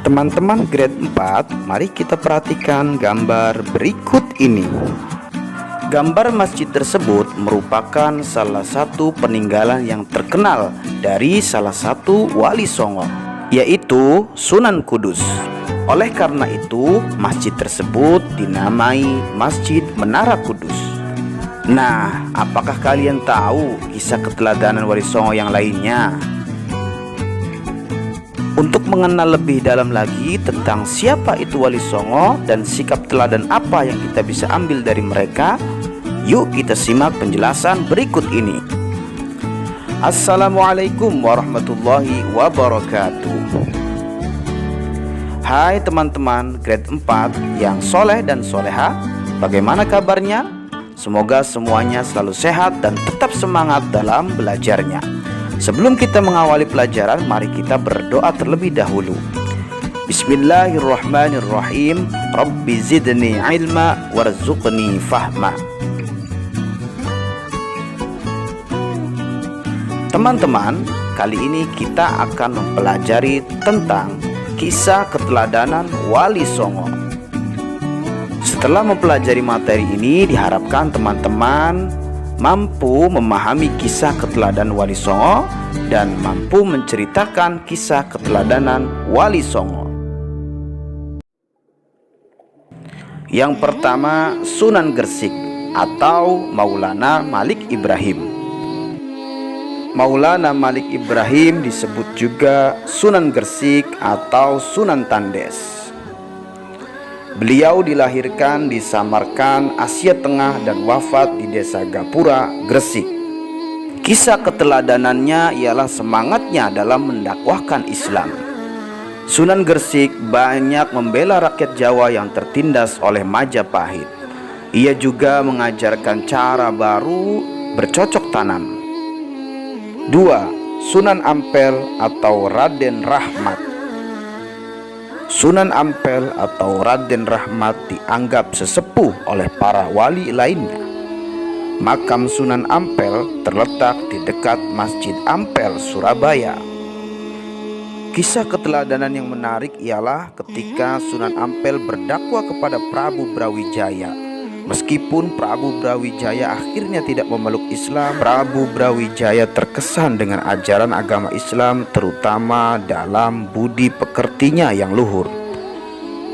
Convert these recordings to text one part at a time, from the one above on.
Teman-teman grade 4, mari kita perhatikan gambar berikut ini. Gambar masjid tersebut merupakan salah satu peninggalan yang terkenal dari salah satu wali Songo, yaitu Sunan Kudus. Oleh karena itu, masjid tersebut dinamai Masjid Menara Kudus. Nah, apakah kalian tahu kisah keteladanan wali Songo yang lainnya? Untuk mengenal lebih dalam lagi tentang siapa itu wali Songo dan sikap teladan apa yang kita bisa ambil dari mereka, yuk kita simak penjelasan berikut ini. Assalamualaikum warahmatullahi wabarakatuh. Hai teman-teman grade 4 yang soleh dan soleha, bagaimana kabarnya? Semoga semuanya selalu sehat dan tetap semangat dalam belajarnya. Sebelum kita mengawali pelajaran, mari kita berdoa terlebih dahulu. Bismillahirrahmanirrahim. Rabbi zidni ilma warzuqni fahma. Teman-teman, kali ini kita akan mempelajari tentang kisah keteladanan wali Songo. Setelah mempelajari materi ini, diharapkan teman-teman mampu memahami kisah keteladanan wali Songo dan mampu menceritakan kisah keteladanan wali Songo. Yang pertama, Sunan Gresik atau Maulana Malik Ibrahim. Maulana Malik Ibrahim disebut juga Sunan Gresik atau Sunan Tandes. Beliau dilahirkan di Samarkand, Asia Tengah dan wafat di desa Gapura, Gresik. Kisah keteladanannya ialah semangatnya dalam mendakwahkan Islam. Sunan Gresik banyak membela rakyat Jawa yang tertindas oleh Majapahit. Ia juga mengajarkan cara baru bercocok tanam. 2. Sunan Ampel atau Raden Rahmat. Sunan Ampel atau Raden Rahmat dianggap sesepuh oleh para wali lainnya. Makam Sunan Ampel terletak di dekat Masjid Ampel, Surabaya. Kisah keteladanan yang menarik ialah ketika Sunan Ampel berdakwah kepada Prabu Brawijaya. Meskipun Prabu Brawijaya akhirnya tidak memeluk Islam, Prabu Brawijaya terkesan dengan ajaran agama Islam, terutama dalam budi pekertinya yang luhur.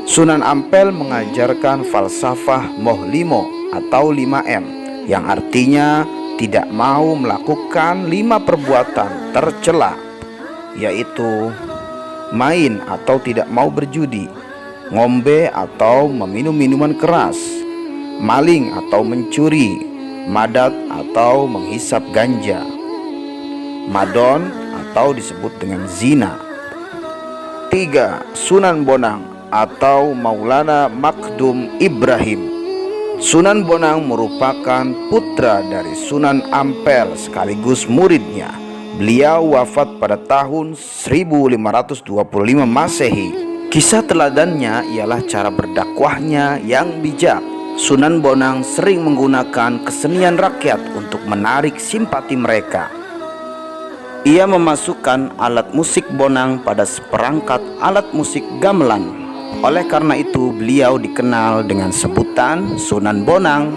Sunan Ampel mengajarkan falsafah Mohlimo atau 5M, yang artinya tidak mau melakukan 5 perbuatan tercela, yaitu main atau tidak mau berjudi, ngombe atau meminum minuman keras, maling atau mencuri, madat atau menghisap ganja, madon atau disebut dengan zina. 3. Sunan Bonang atau Maulana Makdum Ibrahim. Sunan Bonang merupakan putra dari Sunan Ampel sekaligus muridnya. Beliau wafat pada tahun 1525 Masehi. Kisah teladannya ialah cara berdakwahnya yang bijak. Sunan Bonang sering menggunakan kesenian rakyat untuk menarik simpati mereka. Ia memasukkan alat musik Bonang pada seperangkat alat musik gamelan. Oleh karena itu beliau dikenal dengan sebutan Sunan Bonang.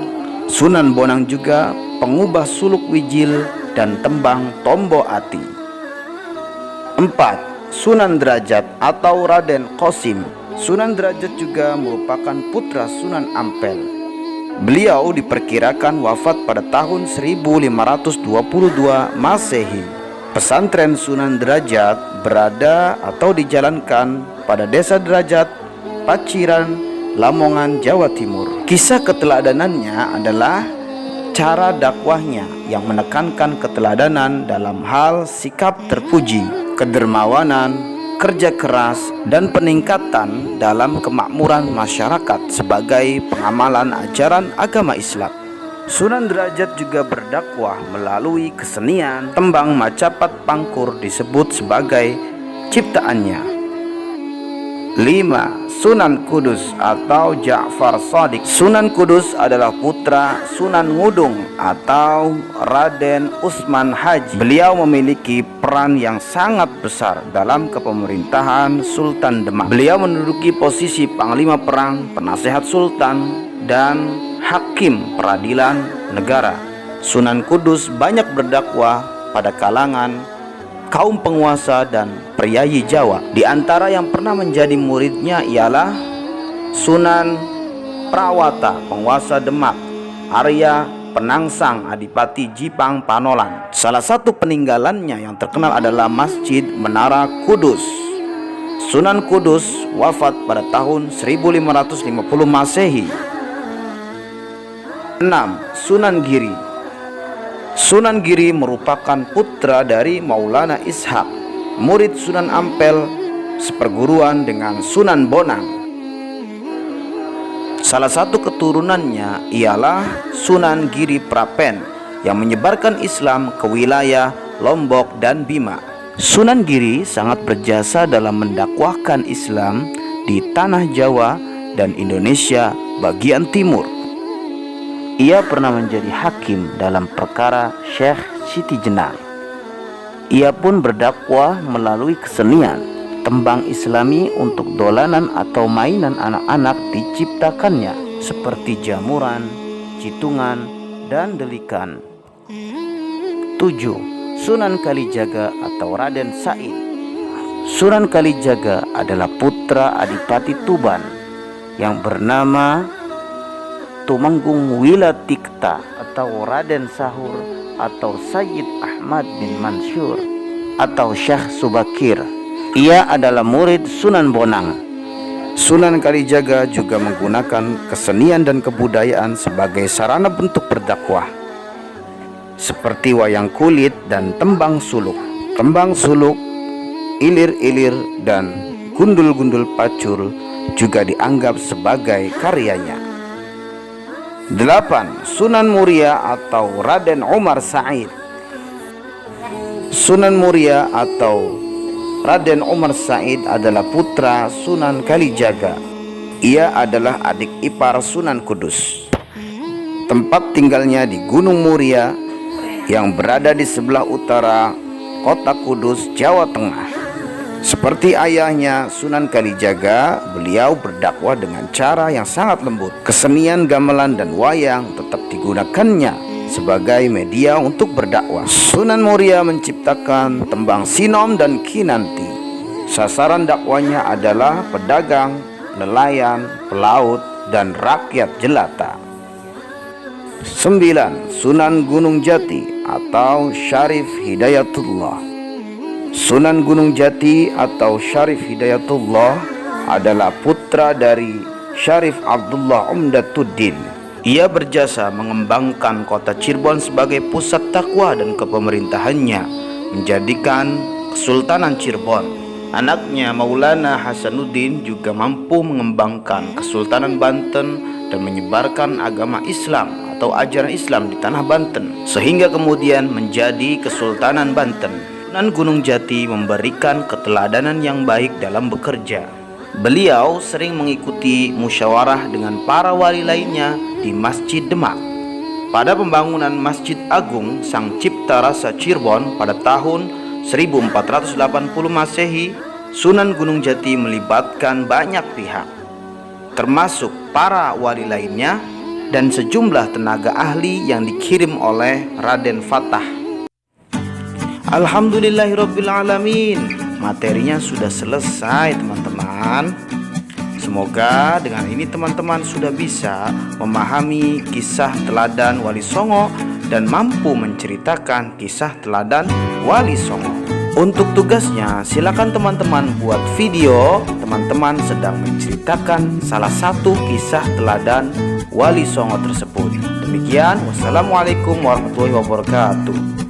Sunan Bonang juga pengubah suluk wijil dan tembang Tombo Ati. 4. Sunan Derajat atau Raden Qasim. Sunan Derajat juga merupakan putra Sunan Ampel. Beliau diperkirakan wafat pada tahun 1522 Masehi. Pesantren Sunan Derajat berada atau dijalankan pada desa Derajat, Paciran, Lamongan, Jawa Timur. Kisah keteladanannya adalah cara dakwahnya yang menekankan keteladanan dalam hal sikap terpuji, kedermawanan, kerja keras, dan peningkatan dalam kemakmuran masyarakat sebagai pengamalan ajaran agama Islam. Sunan Derajat juga berdakwah melalui kesenian tembang Macapat Pangkur disebut sebagai ciptaannya. 5. Sunan Kudus atau Ja'far Shadiq. Sunan Kudus adalah putra Sunan Ngudung atau Raden Utsman Haji. Beliau memiliki peran yang sangat besar dalam kepemerintahan Sultan Demak. Beliau menduduki posisi panglima perang, penasehat sultan, dan hakim peradilan negara. Sunan Kudus banyak berdakwah pada kalangan kaum penguasa dan priayi Jawa. Di antara yang pernah menjadi muridnya ialah Sunan Prawata, penguasa Demak, Arya Penangsang, Adipati Jipang Panolan. Salah satu peninggalannya yang terkenal adalah Masjid Menara Kudus. Sunan Kudus wafat pada tahun 1550 Masehi. 6. Sunan Giri. Sunan Giri merupakan putra dari Maulana Ishaq, murid Sunan Ampel seperguruan dengan Sunan Bonang. Salah satu keturunannya ialah Sunan Giri Prapen yang menyebarkan Islam ke wilayah Lombok dan Bima. Sunan Giri sangat berjasa dalam mendakwahkan Islam di tanah Jawa dan Indonesia bagian timur. Ia pernah menjadi hakim dalam perkara Syekh Siti Jenar. Ia pun berdakwah melalui kesenian. Tembang Islami untuk dolanan atau mainan anak-anak diciptakannya seperti jamuran, citungan, dan delikan. 7. Sunan Kalijaga atau Raden Said. Sunan Kalijaga adalah putra Adipati Tuban yang bernama Tumenggung Wilatikta atau Raden Sahur atau Sayyid Ahmad bin Mansur atau Syekh Subakir. Ia adalah murid Sunan Bonang. Sunan Kalijaga juga menggunakan kesenian dan kebudayaan sebagai sarana bentuk berdakwah, seperti wayang kulit dan tembang suluk. Tembang suluk, ilir-ilir, dan gundul-gundul pacul juga dianggap sebagai karyanya. 8. Sunan Muria atau Raden Umar Said. Sunan Muria atau Raden Umar Said adalah putra Sunan Kalijaga. Ia adalah adik ipar Sunan Kudus. Tempat tinggalnya di Gunung Muria yang berada di sebelah utara kota Kudus, Jawa Tengah. Seperti ayahnya Sunan Kalijaga, beliau berdakwah dengan cara yang sangat lembut. Kesenian gamelan dan wayang tetap digunakannya sebagai media untuk berdakwah. Sunan Muria menciptakan tembang sinom dan kinanti. Sasaran dakwanya adalah pedagang, nelayan, pelaut, dan rakyat jelata. 9. Sunan Gunung Jati atau Syarif Hidayatullah. Sunan Gunung Jati atau Syarif Hidayatullah adalah putra dari Syarif Abdullah Umdatuddin. Ia berjasa mengembangkan kota Cirebon sebagai pusat dakwah dan kepemerintahannya, menjadikan Kesultanan Cirebon. Anaknya Maulana Hasanuddin juga mampu mengembangkan Kesultanan Banten dan menyebarkan agama Islam atau ajaran Islam di tanah Banten, sehingga kemudian menjadi Kesultanan Banten. Sunan Gunung Jati memberikan keteladanan yang baik dalam bekerja. Beliau sering mengikuti musyawarah dengan para wali lainnya di Masjid Demak. Pada pembangunan Masjid Agung Sang Cipta Rasa Cirebon pada tahun 1480 Masehi, Sunan Gunung Jati melibatkan banyak pihak, termasuk para wali lainnya dan sejumlah tenaga ahli yang dikirim oleh Raden Fatah. Alhamdulillahirrabbilalamin. Materinya sudah selesai teman-teman. Semoga dengan ini teman-teman sudah bisa memahami kisah teladan Wali Songo dan mampu menceritakan kisah teladan Wali Songo. Untuk tugasnya silakan teman-teman buat video teman-teman sedang menceritakan salah satu kisah teladan Wali Songo tersebut. Demikian, wassalamualaikum warahmatullahi wabarakatuh.